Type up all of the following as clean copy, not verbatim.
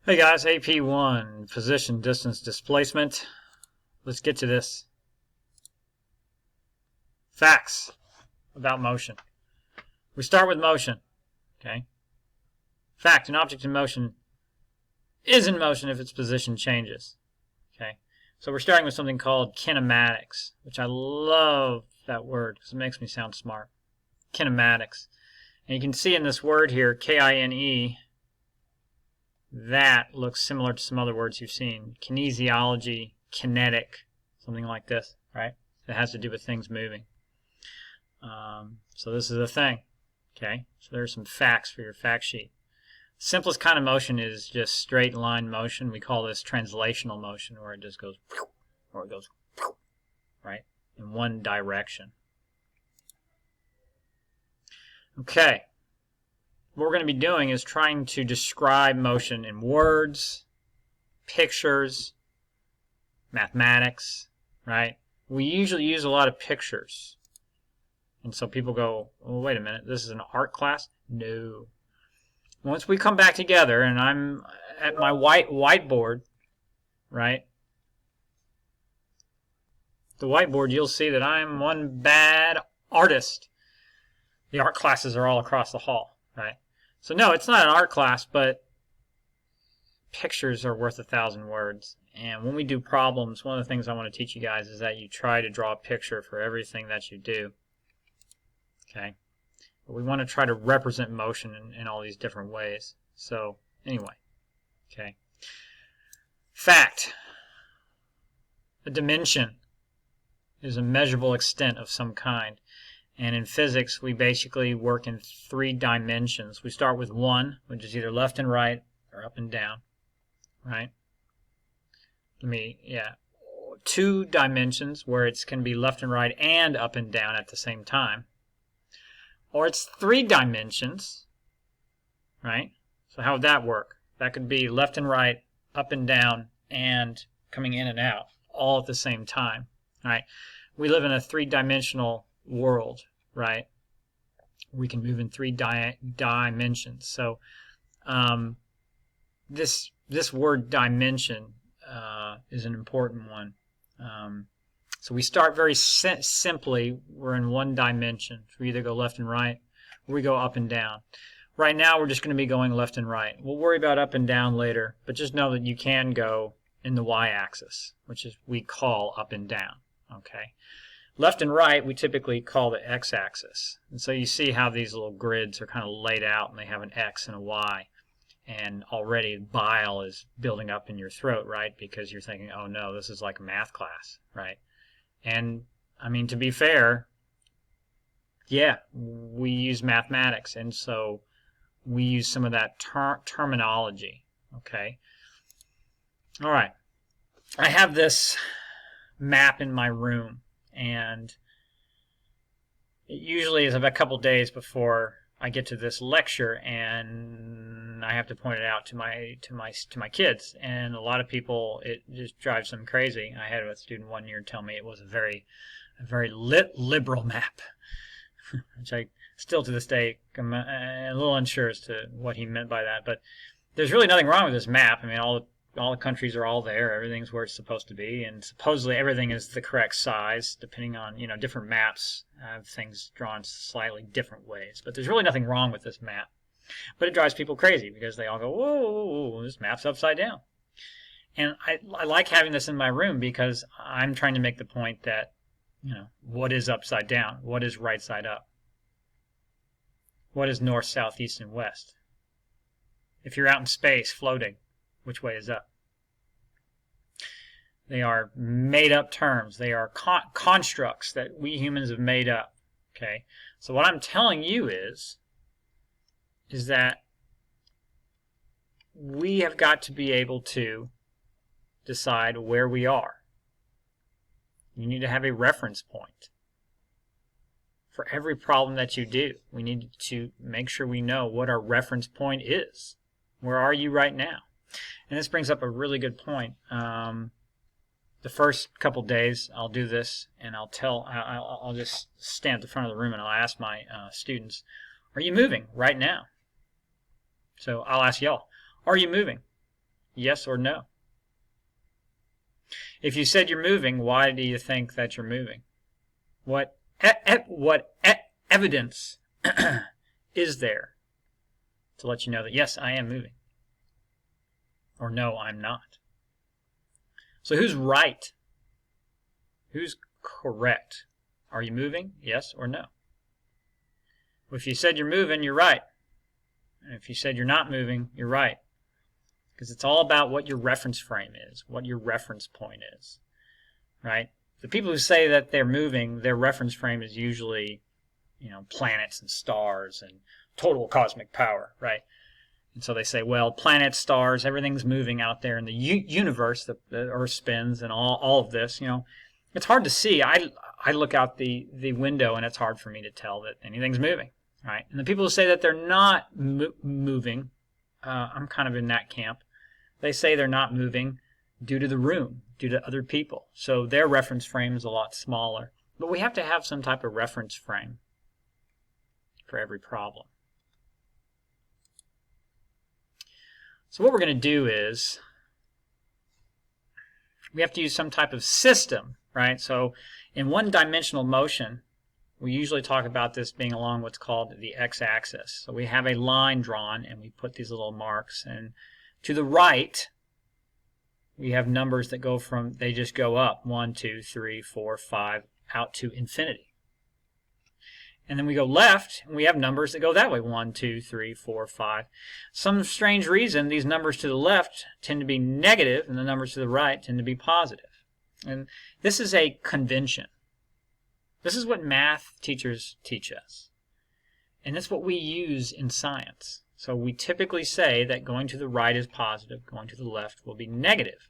Hey guys, AP1, position, distance, displacement. Let's get to this. Facts about motion. We start with motion. Okay. Fact, an object in motion is in motion if its position changes. Okay. So we're starting with something called kinematics, which I love that word because it makes me sound smart. Kinematics. And you can see in this word here, K-I-N-E, that looks similar to some other words you've seen. Kinesiology, kinetic, something like this, right? It has to do with things moving. So this is a thing, okay? So there's some facts for your fact sheet. Simplest kind of motion is just straight line motion. We call this translational motion, where it just goes, or it goes, right, in one direction. Okay. What we're going to be doing is trying to describe motion in words, pictures, mathematics, right? We usually use a lot of pictures. And so people go, oh, wait a minute, this is an art class? No. Once we come back together and I'm at my whiteboard, right? The whiteboard, you'll see that I'm one bad artist. The art classes are all across the hall, right? So no, it's not an art class, but pictures are worth 1,000 words. And when we do problems, one of the things I want to teach you guys is that you try to draw a picture for everything that you do. Okay? But we want to try to represent motion in all these different ways. So, anyway. Okay. Fact. A dimension is a measurable extent of some kind. And in physics, we basically work in 3 dimensions. We start with 1, which is either left and right or up and down, right? 2 dimensions where it can be left and right and up and down at the same time. Or it's 3 dimensions, right? So how would that work? That could be left and right, up and down, and coming in and out, all at the same time, right? We live in a 3-dimensional world, right? We can move in 3 dimensions. So this word dimension is an important one. So we start very simply. We're in 1 dimension. So we either go left and right or we go up and down. Right now we're just going to be going left and right. We'll worry about up and down later, but just know that you can go in the y-axis, which is we call up and down. Okay. Left and right we typically call the x-axis. And so you see how these little grids are kind of laid out and they have an x and a y. And already bile is building up in your throat, right? Because you're thinking, oh no, this is like a math class, right? And I mean, to be fair, yeah, we use mathematics, and so we use some of that terminology, okay? All right. I have this map in my room, and it usually is about a couple days before I get to this lecture, and I have to point it out to my kids. And a lot of people, it just drives them crazy. I had a student one year tell me it was a very liberal map, which I still to this day am a little unsure as to what he meant by that. But there's really nothing wrong with this map. I mean, all the countries are all there. Everything's where it's supposed to be, and supposedly everything is the correct size, depending on, different maps have things drawn slightly different ways. But there's really nothing wrong with this map. But it drives people crazy because they all go, whoa, this map's upside down. And I like having this in my room because I'm trying to make the point that, what is upside down? What is right side up? What is north, south, east, and west? If you're out in space floating, which way is up? They are made-up terms. They are constructs that we humans have made up. Okay, so what I'm telling you is that we have got to be able to decide where we are. You need to have a reference point. For every problem that you do, we need to make sure we know what our reference point is. Where are you right now? And this brings up a really good point. The first couple days I'll do this, and I'll just stand at the front of the room and I'll ask my students, are you moving right now? So I'll ask y'all, are you moving? Yes or no? If you said you're moving, why do you think that you're moving? What evidence is there to let you know that, yes, I am moving? Or no, I'm not. So who's right? Who's correct? Are you moving? Yes or no? If you said you're moving, you're right. And if you said you're not moving, you're right. Because it's all about what your reference frame is, what your reference point is, right? The people who say that they're moving, their reference frame is usually, planets and stars and total cosmic power, right? And so they say, well, planets, stars, everything's moving out there in the universe. The Earth spins and all of this. It's hard to see. I look out the window and it's hard for me to tell that anything's moving, right? And the people who say that they're not moving, I'm kind of in that camp. They say they're not moving due to the room, due to other people. So their reference frame is a lot smaller. But we have to have some type of reference frame for every problem. So what we're going to do is we have to use some type of system, right? So in one-dimensional motion, we usually talk about this being along what's called the x-axis. So we have a line drawn and we put these little marks, and to the right we have numbers that they just go up 1, 2, 3, 4, 5 out to infinity. And then we go left, and we have numbers that go that way, 1, 2, 3, 4, 5. Some strange reason, these numbers to the left tend to be negative, and the numbers to the right tend to be positive. And this is a convention. This is what math teachers teach us. And that's what we use in science. So we typically say that going to the right is positive, going to the left will be negative.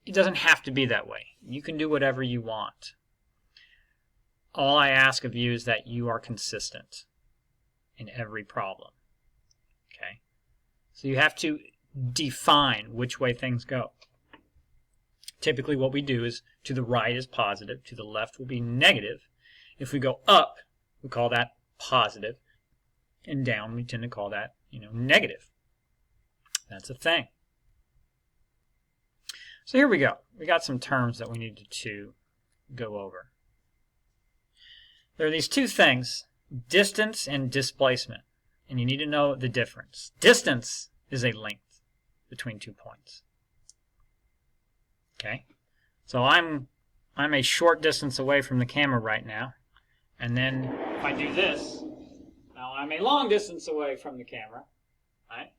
It doesn't have to be that way. You can do whatever you want. All I ask of you is that you are consistent in every problem. Okay? So you have to define which way things go. Typically what we do is to the right is positive, to the left will be negative. If we go up, we call that positive, and down we tend to call that, negative. That's a thing. So here we go. We got some terms that we needed to go over. There are these two things, distance and displacement, and you need to know the difference. Distance is a length between 2 points. Okay? So I'm a short distance away from the camera right now, and then if I do this, now I'm a long distance away from the camera, right?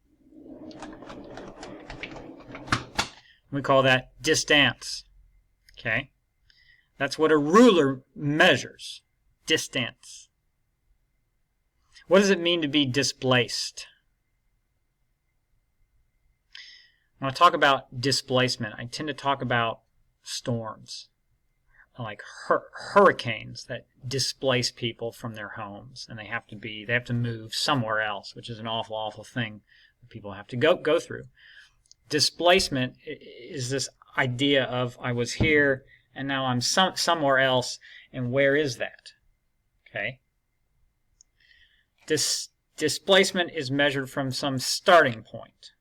We call that distance. Okay? That's what a ruler measures. Distance. What does it mean to be displaced? When I talk about displacement, I tend to talk about storms, like hurricanes that displace people from their homes, and they have to move somewhere else, which is an awful thing that people have to go through. Displacement is this idea of I was here and now I'm somewhere else, and where is that? Okay. Displacement is measured from some starting point,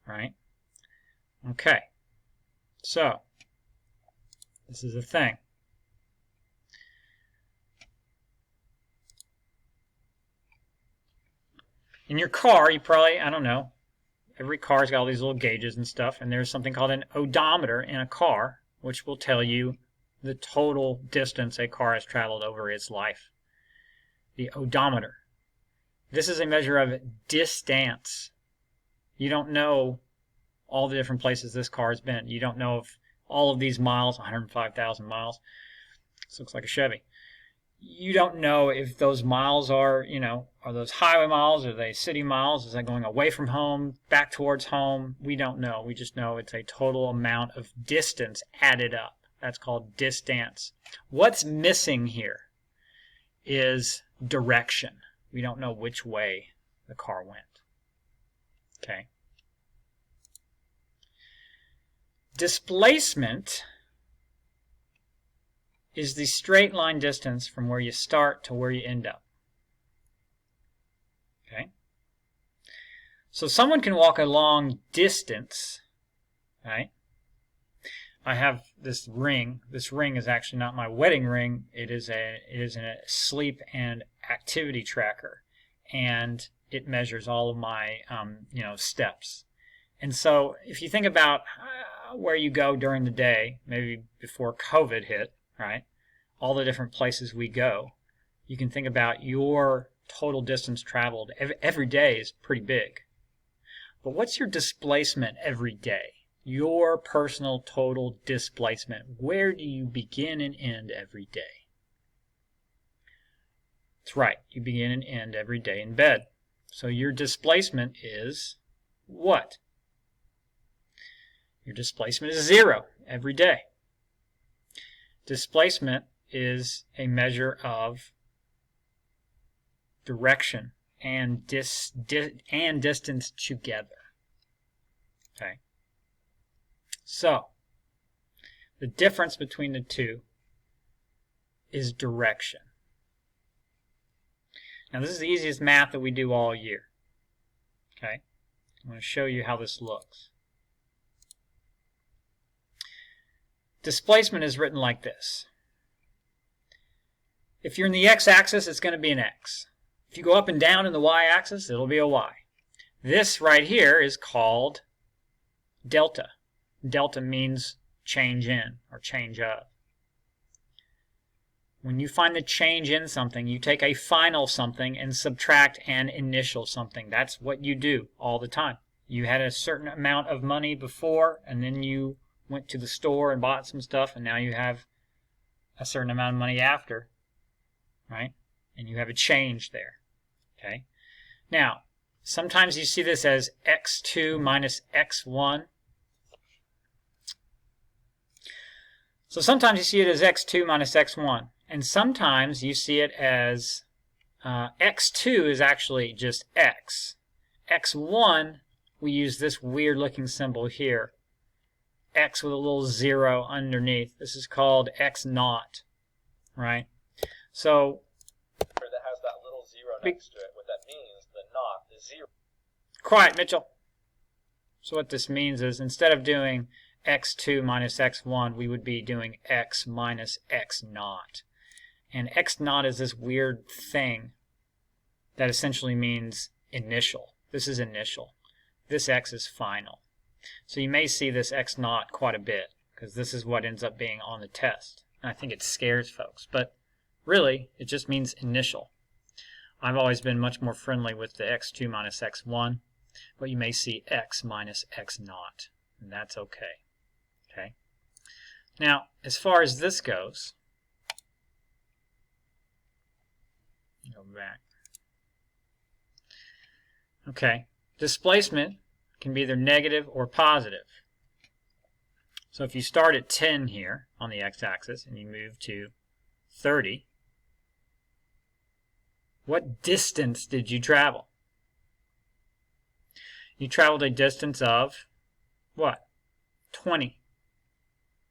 right? Okay. So, this is a thing. In your car, you probably, I don't know, every car's got all these little gauges and stuff, and there's something called an odometer in a car, which will tell you the total distance a car has traveled over its life. The odometer. This is a measure of distance. You don't know all the different places this car has been. You don't know if all of these miles, 105,000 miles, this looks like a Chevy. You don't know if those miles are, are those highway miles, are they city miles, is that going away from home, back towards home? We don't know. We just know it's a total amount of distance added up. That's called distance. What's missing here is direction. We don't know which way the car went. Okay. Displacement is the straight line distance from where you start to where you end up. Okay? So someone can walk a long distance, right? I have this ring. This ring is actually not my wedding ring. It is a sleep and activity tracker, and it measures all of my steps. And so if you think about where you go during the day, maybe before COVID hit, right? All the different places we go, you can think about your total distance traveled. Every day is pretty big. But what's your displacement every day? Your personal total displacement. Where do you begin and end every day? That's right. You begin and end every day in bed. So your displacement is what? Your displacement is 0 every day. Displacement is a measure of direction and distance together. Okay. So, the difference between the two is direction. Now, this is the easiest math that we do all year. Okay. I'm going to show you how this looks. Displacement is written like this. If you're in the x-axis, it's going to be an x. If you go up and down in the y-axis, it'll be a y. This right here is called delta. Delta means change in or change of. When you find the change in something, you take a final something and subtract an initial something. That's what you do all the time. You had a certain amount of money before, and then you went to the store and bought some stuff, and now you have a certain amount of money after, right? And you have a change there, okay? Now, sometimes you see this as x2 minus x1. So sometimes you see it as x2 minus x1, and sometimes you see it as x2 is actually just x. x1, we use this weird looking symbol here. X with a little 0 underneath. This is called x naught, right? So that has that little 0 next to it. What that means, the naught is 0. Quiet, Mitchell. So what this means is instead of doing x2 minus x1, we would be doing x minus x naught. And x naught is this weird thing that essentially means initial. This is initial. This x is final. So you may see this x naught quite a bit, because this is what ends up being on the test. And I think it scares folks, but really it just means initial. I've always been much more friendly with the x2 minus x1, but you may see x minus x naught, and that's okay. Okay. Now, as far as this goes, go back. Okay, displacement can be either negative or positive. So if you start at 10 here on the x-axis and you move to 30, what distance did you travel? You traveled a distance of what? 20.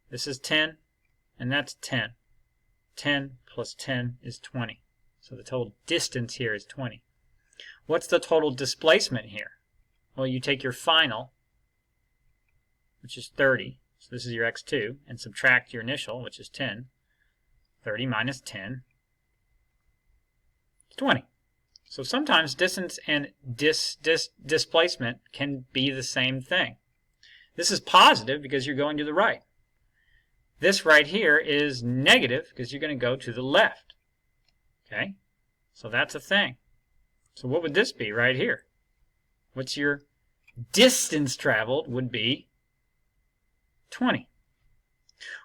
This is 10, and that's 10. 10 plus 10 is 20. So the total distance here is 20. What's the total displacement here? Well, you take your final, which is 30, so this is your x2, and subtract your initial, which is 10. 30 minus 10 is 20. So sometimes distance and displacement can be the same thing. This is positive because you're going to the right. This right here is negative because you're going to go to the left. Okay? So that's a thing. So what would this be right here? What's your distance traveled would be 20.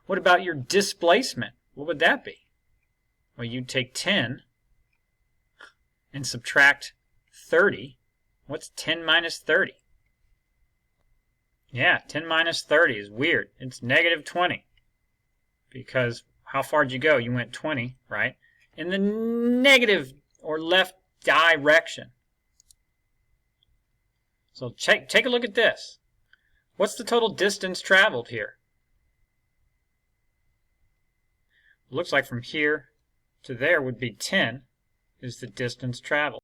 What about your displacement? What would that be? Well, you'd take 10 and subtract 30. What's 10 minus 30? Yeah, 10 minus 30 is weird. It's negative 20. Because how far did you go? You went 20, right? In the negative or left direction. So take a look at this. What's the total distance traveled here? Looks like from here to there would be 10 is the distance traveled.